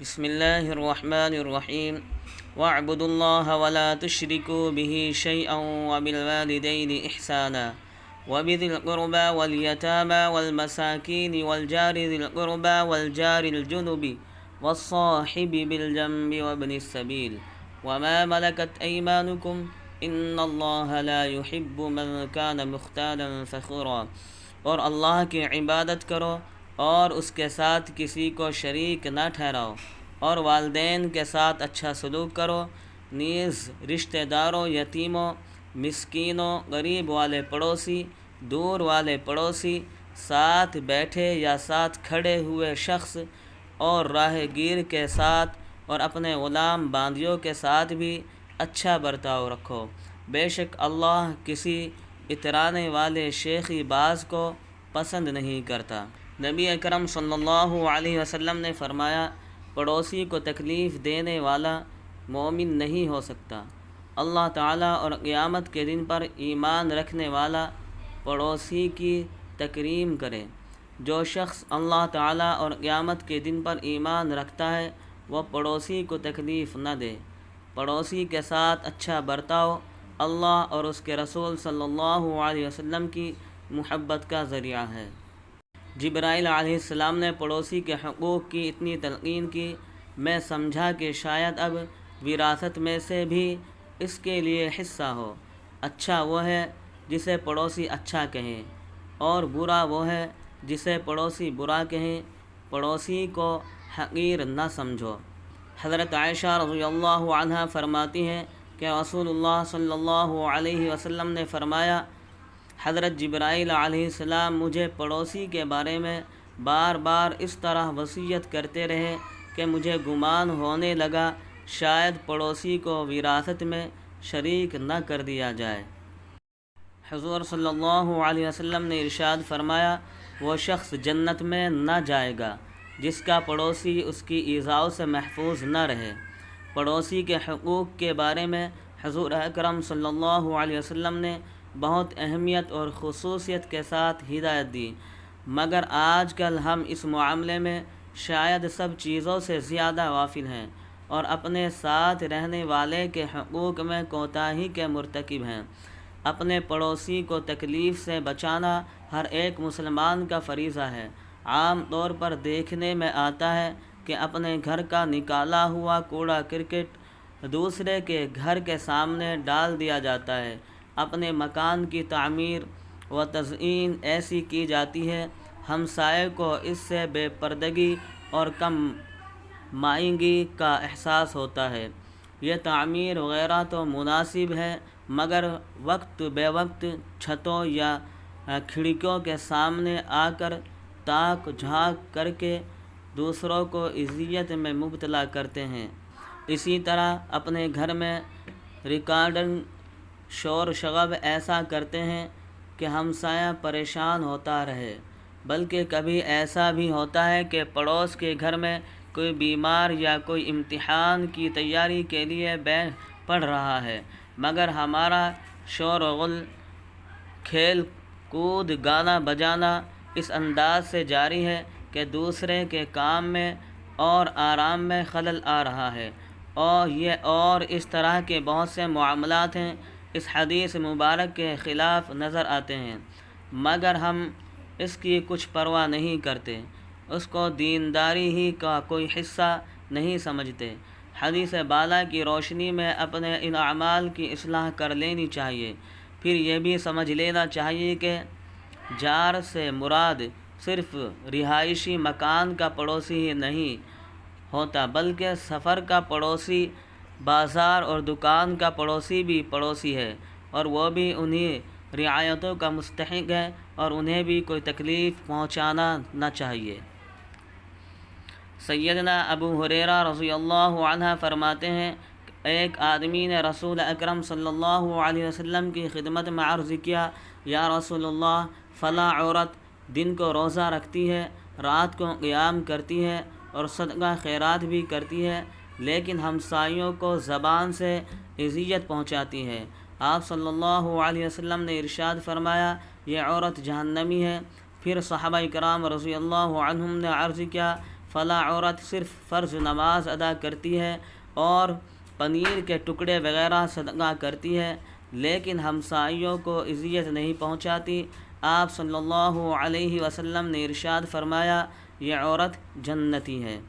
بسم الله الرحمن الرحيم واعبدوا الله ولا تشركوا به شيئا وبالوالدين إحسانا وبذي القربى واليتامى والمساكين والجار ذي القربى والجار الجنب والصاحب بالجنب وابن السبيل وما ملكت أيمانكم إن الله لا يحب من كان مختالا فخورا۔ اور اللہ کی عبادت کرو اور اس کے ساتھ کسی کو شریک نہ ٹھہراؤ، اور والدین کے ساتھ اچھا سلوک کرو، نیز رشتہ داروں، یتیموں، مسکینوں، غریب والے پڑوسی، دور والے پڑوسی، ساتھ بیٹھے یا ساتھ کھڑے ہوئے شخص اور راہ گیر کے ساتھ اور اپنے غلام باندیوں کے ساتھ بھی اچھا برتاؤ رکھو۔ بے شک اللہ کسی اترانے والے شیخی باز کو پسند نہیں کرتا۔ نبی اکرم صلی اللہ علیہ وسلم نے فرمایا، پڑوسی کو تکلیف دینے والا مومن نہیں ہو سکتا۔ اللہ تعالیٰ اور قیامت کے دن پر ایمان رکھنے والا پڑوسی کی تکریم کرے۔ جو شخص اللہ تعالیٰ اور قیامت کے دن پر ایمان رکھتا ہے وہ پڑوسی کو تکلیف نہ دے۔ پڑوسی کے ساتھ اچھا برتاؤ اللہ اور اس کے رسول صلی اللہ علیہ وسلم کی محبت کا ذریعہ ہے۔ جبرائیل علیہ السلام نے پڑوسی کے حقوق کی اتنی تلقین کی، میں سمجھا کہ شاید اب وراثت میں سے بھی اس کے لیے حصہ ہو۔ اچھا وہ ہے جسے پڑوسی اچھا کہیں، اور برا وہ ہے جسے پڑوسی برا کہیں۔ پڑوسی کو حقیر نہ سمجھو۔ حضرت عائشہ رضی اللہ عنہا فرماتی ہیں کہ رسول اللہ صلی اللہ علیہ وسلم نے فرمایا، حضرت جبرائیل علیہ السلام مجھے پڑوسی کے بارے میں بار بار اس طرح وصیت کرتے رہے کہ مجھے گمان ہونے لگا شاید پڑوسی کو وراثت میں شریک نہ کر دیا جائے۔ حضور صلی اللہ علیہ وسلم نے ارشاد فرمایا، وہ شخص جنت میں نہ جائے گا جس کا پڑوسی اس کی ایذاؤں سے محفوظ نہ رہے۔ پڑوسی کے حقوق کے بارے میں حضور اکرم صلی اللہ علیہ وسلم نے بہت اہمیت اور خصوصیت کے ساتھ ہدایت دی، مگر آج کل ہم اس معاملے میں شاید سب چیزوں سے زیادہ غافل ہیں اور اپنے ساتھ رہنے والے کے حقوق میں کوتاہی کے مرتکب ہیں۔ اپنے پڑوسی کو تکلیف سے بچانا ہر ایک مسلمان کا فریضہ ہے۔ عام طور پر دیکھنے میں آتا ہے کہ اپنے گھر کا نکالا ہوا کوڑا کرکٹ دوسرے کے گھر کے سامنے ڈال دیا جاتا ہے۔ اپنے مکان کی تعمیر و تزئین ایسی کی جاتی ہے ہمسائے کو اس سے بے پردگی اور کم مائنگی کا احساس ہوتا ہے۔ یہ تعمیر وغیرہ تو مناسب ہے، مگر وقت بے وقت چھتوں یا کھڑکیوں کے سامنے آ کر تاک جھانک کر کے دوسروں کو اذیت میں مبتلا کرتے ہیں۔ اسی طرح اپنے گھر میں ریکارڈنگ شور شغب ایسا کرتے ہیں کہ ہمسایہ پریشان ہوتا رہے۔ بلکہ کبھی ایسا بھی ہوتا ہے کہ پڑوس کے گھر میں کوئی بیمار یا کوئی امتحان کی تیاری کے لیے پڑھ رہا ہے، مگر ہمارا شور و غل، کھیل کود، گانا بجانا اس انداز سے جاری ہے کہ دوسرے کے کام میں اور آرام میں خلل آ رہا ہے، اور اس طرح کے بہت سے معاملات ہیں اس حدیث مبارک کے خلاف نظر آتے ہیں، مگر ہم اس کی کچھ پرواہ نہیں کرتے، اس کو دینداری ہی کا کوئی حصہ نہیں سمجھتے۔ حدیث بالا کی روشنی میں اپنے ان اعمال کی اصلاح کر لینی چاہیے۔ پھر یہ بھی سمجھ لینا چاہیے کہ جار سے مراد صرف رہائشی مکان کا پڑوسی ہی نہیں ہوتا، بلکہ سفر کا پڑوسی، بازار اور دکان کا پڑوسی بھی پڑوسی ہے، اور وہ بھی انہی رعایتوں کا مستحق ہے، اور انہیں بھی کوئی تکلیف پہنچانا نہ چاہیے۔ سیدنا ابو ہریرہ رضی اللہ عنہ فرماتے ہیں، ایک آدمی نے رسول اکرم صلی اللہ علیہ وسلم کی خدمت میں عرض کیا، یا رسول اللہ، فلاں عورت دن کو روزہ رکھتی ہے، رات کو قیام کرتی ہے اور صدقہ خیرات بھی کرتی ہے، لیکن ہمسائیوں کو زبان سے اذیت پہنچاتی ہے۔ آپ صلی اللہ علیہ وسلم نے ارشاد فرمایا، یہ عورت جہنمی ہے۔ پھر صحابہ کرام رضی اللہ عنہم نے عرض کیا، فلاں عورت صرف فرض نماز ادا کرتی ہے اور پنیر کے ٹکڑے وغیرہ صدقہ کرتی ہے، لیکن ہمسائیوں کو اذیت نہیں پہنچاتی۔ آپ صلی اللہ علیہ وسلم نے ارشاد فرمایا، یہ عورت جنتی ہے۔